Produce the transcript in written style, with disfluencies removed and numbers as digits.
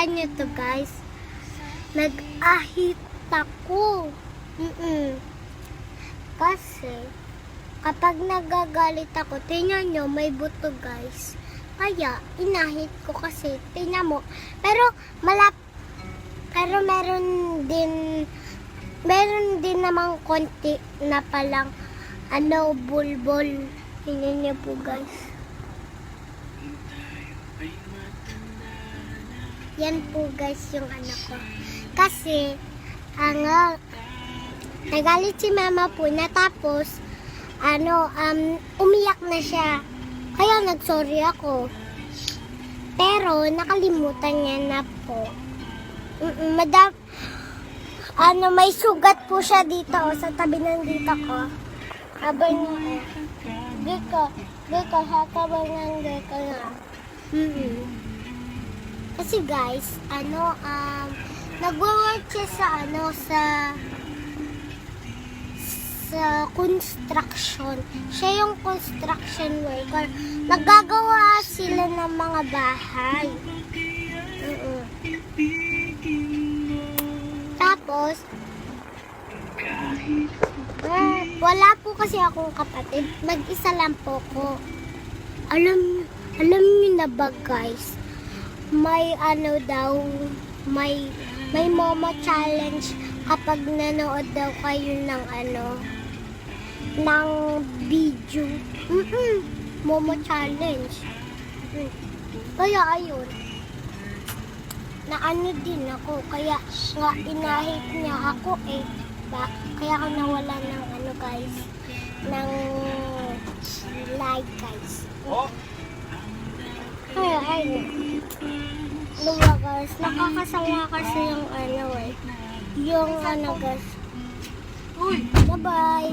Kita nyo to guys. Nag-ahit ako. Kasi, kapag nagagalit ako, tingnan nyo, may buto guys. Kaya, inahit ko kasi, tingnan mo. Pero meron din namang konti na palang, bulbol. Tingnan nyo po guys. Yan po guys yung ko. Kasi, nagalit si mama po na tapos, umiyak na siya. Kaya nagsorry ako. Pero, nakalimutan niya na po. May sugat po siya dito, sa tabi ng dito ko. Habang dito, sa tabi ng dito na. Kasi guys, nag-work siya sa construction. Siya yung construction worker. Naggagawa sila ng mga bahay. Tapos, wala po kasi akong kapatid. Mag-isa lang po ko. Alam niyo na ba guys? May may Momo challenge kapag nanood daw kayo ng video. Momo challenge. Kaya ayun. Din ako. Kaya nga inahit niya ako kaya ako nawala ng guys. Ng like guys. Kaya ayun. Diba guys, nakakasama kasi yung guys. Bye-bye!